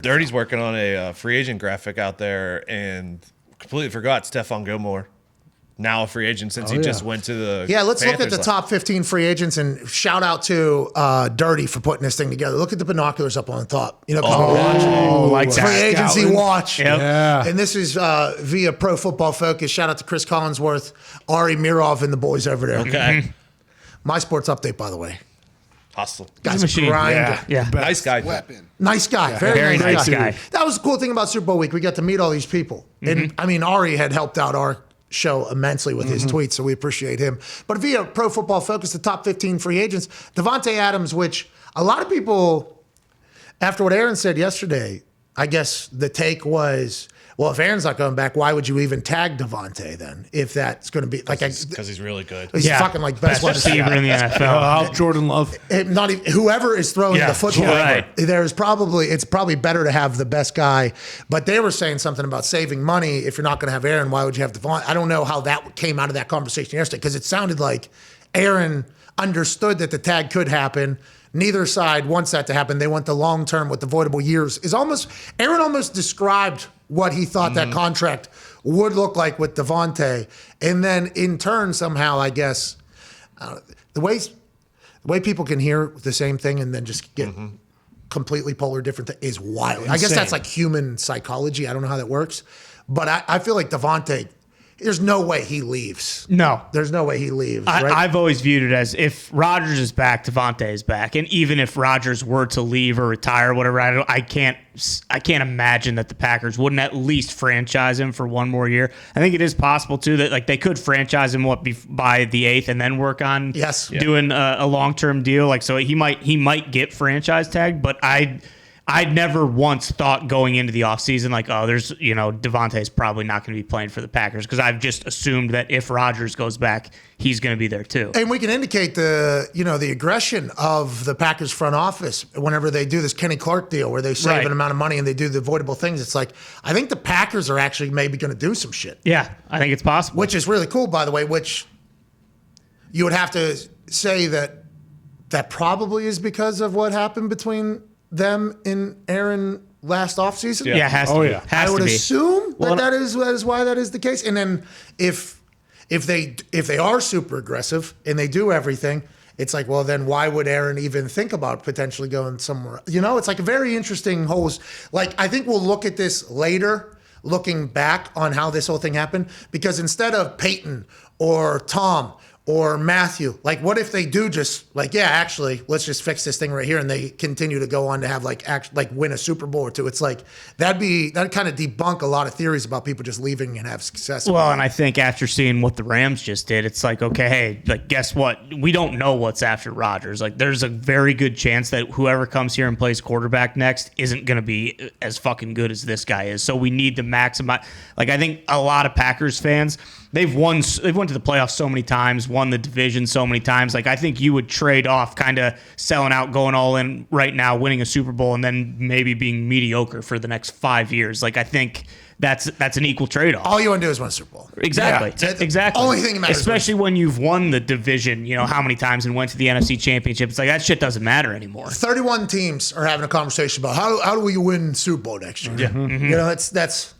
Dirty's working on a free agent graphic out there and completely forgot Stephon Gilmore. Now a free agent since he just went to the let's Panthers. look at the top 15 free agents and shout out to Dirty for putting this thing together. Look at the binoculars up on the top. You know, like free agency watch. Yep. Yeah. And this is via Pro Football Focus. Shout out to Chris Collinsworth, Ari Mirov, and the boys over there. Okay. My sports update, by the way. Hustle. Guy's machine. grinder. Yeah. Nice guy. Weapon. Nice guy. Very nice guy. That was the cool thing about Super Bowl week. We got to meet all these people. And I mean, Ari had helped out our show immensely with his tweets, so we appreciate him. But via Pro Football Focus, the top 15 free agents, Davante Adams, which a lot of people, after what Aaron said yesterday, I guess the take was, well, if Aaron's not going back, why would you even tag Davante then? If that's going to be like, Because he's really good. he's fucking like best wide receiver in the NFL. Out Jordan Love. Not even, whoever is throwing the football. right. It's probably better to have the best guy. But they were saying something about saving money. If you're not going to have Aaron, why would you have Devon? I don't know how that came out of that conversation yesterday because it sounded like Aaron understood that the tag could happen. Neither side wants that to happen. They want the long term with the voidable years. Aaron almost described what he thought that contract would look like with Davante, and then in turn somehow, I guess, the way people can hear the same thing and then just get completely polar different is wild. I guess that's like human psychology. I don't know how that works, but I feel like Davante, there's no way he leaves. No. There's no way he leaves. Right? I've always viewed it as if Rodgers is back, Devontae is back, and even if Rodgers were to leave or retire, or whatever, I can't imagine that the Packers wouldn't at least franchise him for one more year. I think it is possible too that like they could franchise him by the 8th and then work on doing a long-term deal. Like so he might get franchise tagged, but I'd never once thought going into the offseason like, oh, there's, Devontae's probably not going to be playing for the Packers because I've just assumed that if Rodgers goes back, he's going to be there too. And we can indicate the aggression of the Packers front office whenever they do this Kenny Clark deal where they save an amount of money and they do the avoidable things. It's like, I think the Packers are actually maybe going to do some shit. Yeah, I think it's possible. Which is really cool, by the way, which you would have to say that probably is because of what happened between them and Aaron last offseason. Yeah, it has to be. I would assume that is why that is the case. And then if they are super aggressive and they do everything, it's like, well, then why would Aaron even think about potentially going somewhere? It's like a very interesting whole. Like I think we'll look at this later, looking back on how this whole thing happened, because instead of Peyton or Tom or Matthew, like what if they do just like, yeah, actually, let's just fix this thing right here, and they continue to go on to have like win a Super Bowl or two. It's like that'd kind of debunk a lot of theories about people just leaving and have success. Well, and I think after seeing what the Rams just did, it's like, okay, hey, like guess what? We don't know what's after Rodgers. Like there's a very good chance that whoever comes here and plays quarterback next isn't going to be as fucking good as this guy is. So we need to maximize. Like I think a lot of Packers fans, they've went to the playoffs so many times, won the division so many times. Like I think you would trade off kind of selling out, going all in right now, winning a Super Bowl, and then maybe being mediocre for the next 5 years. Like I think that's an equal trade-off. All you want to do is win a Super Bowl. Exactly. Yeah. Exactly. Only thing that matters. Especially when you've won the division, how many times and went to the NFC Championship. It's like that shit doesn't matter anymore. 31 teams are having a conversation about how do we win Super Bowl next year? Yeah. Mm-hmm. That's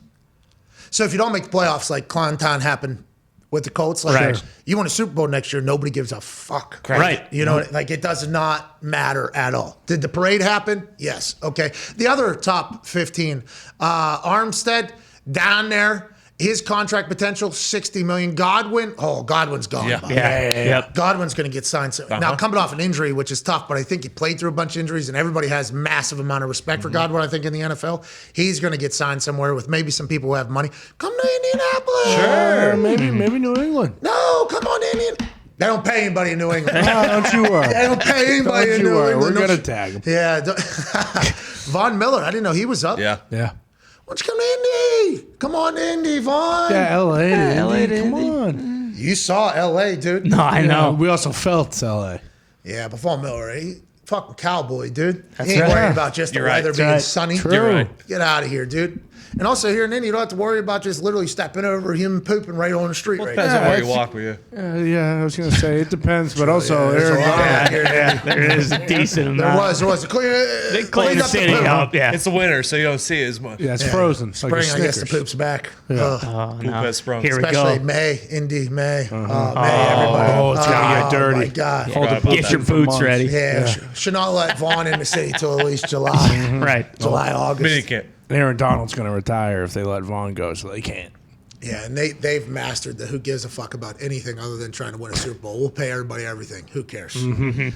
so if you don't make the playoffs, like Clinton happened with the Colts, like you win a Super Bowl next year, nobody gives a fuck. Right. Like it does not matter at all. Did the parade happen? Yes. Okay. The other top 15, Armstead down there. His contract potential, $60 million. Godwin's gone. Yeah. Godwin's going to get signed. Now, coming off an injury, which is tough, but I think he played through a bunch of injuries, and everybody has massive amount of respect for Godwin, I think, in the NFL. He's going to get signed somewhere with maybe some people who have money. Come to Indianapolis. Sure. Maybe New England. No, come on, Indian. They don't pay anybody in New England. Don't you worry. They don't pay anybody in New England. We're going to tag him. Yeah. Von Miller, I didn't know he was up. Yeah. Why don't you come to Indy? Come on, Indy, Vaughn. Yeah, LA. Come on. You saw LA, dude. No, I know. We also felt LA. Yeah, but Von Miller, he fucking cowboy, dude. That's he ain't right. worried about just the weather being sunny. True. You're right. Get out of here, dude. And also here in Indy, you don't have to worry about just literally stepping over him pooping right on the street. Well, it right depends now. on where you walk with you. Yeah, I was going to say it depends, but also there's a Aaron lot Donald. out here. There is a decent There amount. was. They clean Clean the up city poop. up. Yeah. It's the winter, so you don't see it as much. Yeah, it's frozen. It's like a Spring, I guess the Snickers. poop's back. Oh, Poop no. has sprung. Here we Especially go. May, Indy, May. May, everybody. Oh, it's gonna get dirty. Oh, my God. Hold the Forgot about poop Get your in for boots months. ready. Yeah, should not let Vaughn in the city till at least July. Right. July, August. Mini camp. Aaron Donald's going to retire if they let Vaughn go, so they can't. Yeah, and they've mastered the who gives a fuck about anything other than trying to win a Super Bowl. We'll pay everybody everything. Who cares?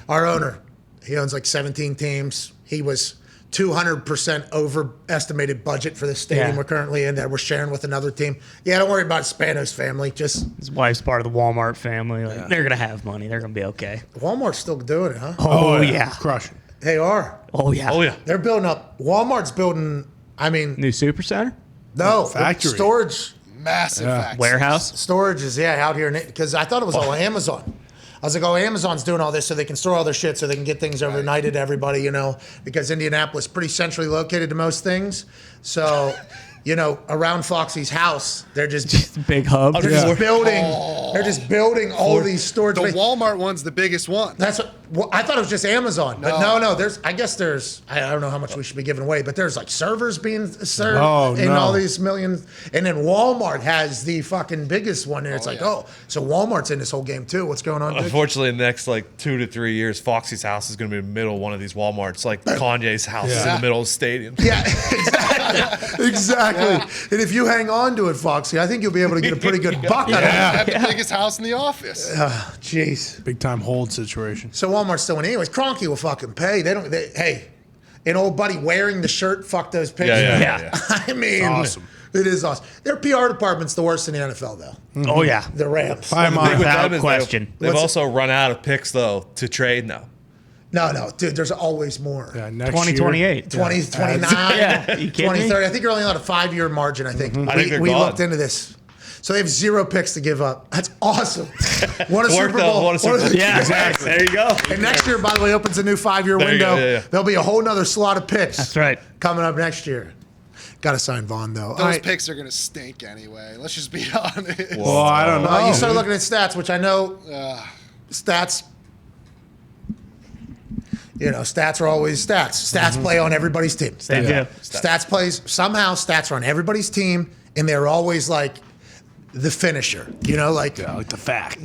Our owner, he owns like 17 teams. He was 200% overestimated budget for the stadium Yeah. we're currently in that we're sharing with another team. Yeah, don't worry about Spanos family. Just His wife's part of the Walmart family. Like, they're gonna have money. They're gonna be okay. Walmart's still doing it, huh? Oh yeah. Crushing. They are. Oh yeah. Oh, yeah. They're building up. Walmart's building. I mean, New super center, no Factory. storage. Massive facts. warehouse. Storage is out here because I thought it was all Amazon. I was like, oh, Amazon's doing all this so they can store all their shit so they can get things overnighted to everybody, because Indianapolis is pretty centrally located to most things. So, around Foxy's house, they're just Big hub. they're just building. They're just building all these storage. The space. Walmart one's the biggest one. That's what I thought it was just Amazon, but No. no. I guess there's. I don't know how much we should be giving away, but there's like servers being served Oh, in no. all these millions, and then Walmart has the fucking biggest one, and it's yeah. so Walmart's in this whole game too. What's going on? Dick? Unfortunately, in the next 2 to 3 years, Foxy's house is going to be in the middle of one of these Walmarts. Like Kanye's house is in Yeah. the middle of the stadium. Yeah, exactly. And if you hang on to it, Foxy, I think you'll be able to get a pretty good buck out of it. Have the biggest house in the office. Jeez. Big time hold situation. So Walmart's still in. Anyways, Kroenke will fucking pay. Hey, an old buddy wearing the shirt, fuck those pictures. Yeah. I mean, awesome. It is awesome. Their PR department's the worst in the NFL, though. Oh yeah. The Rams. Hi, The Mike. thing with Without them is question. They've What's- also run out of picks, though, to trade now. No, dude, there's always more. Yeah, next 2028. 20, 29, Yeah, you kidding 20, me? 30. I think you're only on a 5-year margin, I think. I think they're we gone. looked into this. So they have 0 picks to give up. That's awesome. Won a Super Worked out, Bowl. won a Super Bowl. Yeah, exactly. There you go. And next year, by the way, opens a new 5-year There you window. go, yeah. There'll be a whole nother slot of picks. That's right. Coming up next year. Got to sign Vaughn, though. Those All right. picks are going to stink anyway. Let's just be honest. Well, I don't know. You start looking at stats, which I know stats. Stats are always stats. Stats play on everybody's team. They do. Stats plays somehow. Stats are on everybody's team, and they're always like the finisher. Like like the fact.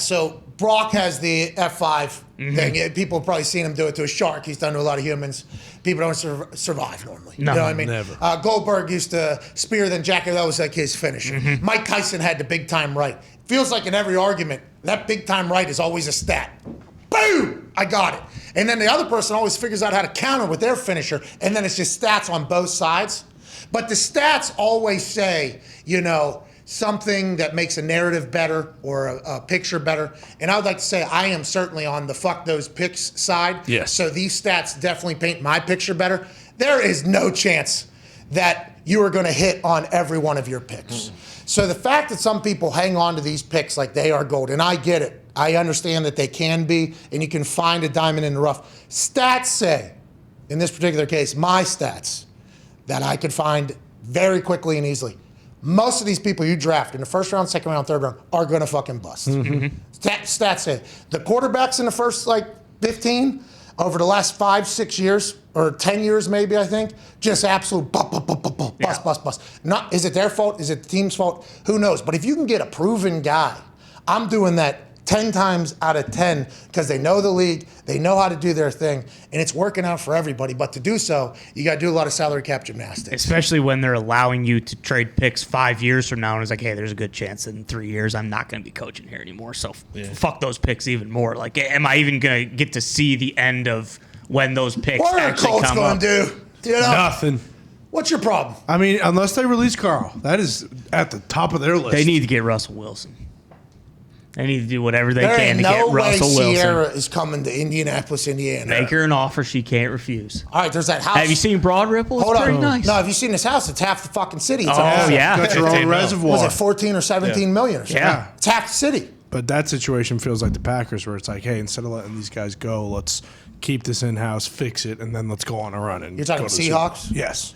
So Brock has the F5 thing. People have probably seen him do it to a shark. He's done to a lot of humans. People don't survive normally. No, you know what I mean? never. Goldberg used to spear then Jackie. That was like his finisher. Mike Tyson had the big time right. Feels like in every argument, that big time right is always a stat. Boom! I got it. And then the other person always figures out how to counter with their finisher, and then it's just stats on both sides. But the stats always say, something that makes a narrative better or a picture better. And I would like to say I am certainly on the fuck those picks side. Yes. So these stats definitely paint my picture better. There is no chance that you are going to hit on every one of your picks. So the fact that some people hang on to these picks like they are gold, and I get it. I understand that they can be, and you can find a diamond in the rough. Stats say, in this particular case, my stats, that I could find very quickly and easily. Most of these people you draft in the first round, second round, third round are going to fucking bust. Stats say the quarterbacks in the first 15 over the last 5-6 years or 10 years maybe, I think, just absolute bust. Not is it their fault? Is it the team's fault? Who knows? But if you can get a proven guy, I'm doing that 10 times out of 10 because they know the league, they know how to do their thing, and it's working out for everybody. But to do so, you got to do a lot of salary cap gymnastics. Especially when they're allowing you to trade picks 5 years from now, and it's like, hey, there's a good chance that in 3 years I'm not going to be coaching here anymore. So fuck those picks even more. Like, am I even going to get to see the end of when those picks What are the actually Colts come going up? to do? Nothing. What's your problem? I mean, unless they release Carl, that is at the top of their list. They need to get Russell Wilson. They need to do whatever they There can ain't to no get way Russell Wilson. Sierra is coming to Indianapolis, Indiana. Make her an offer she can't refuse. All right, there's that house. Have you seen Broad Ripple? It's Hold pretty on. nice. No, have you seen this house? It's half the fucking city. It's Oh, yeah. Got your 15 own mil. reservoir. Was it 14 or 17 million or something? Yeah. It's half the city. But that situation feels like the Packers, where it's like, hey, instead of letting these guys go, let's keep this in house, fix it, and then let's go on a run. And You're talking go to the Super Bowl. Seahawks? Yes.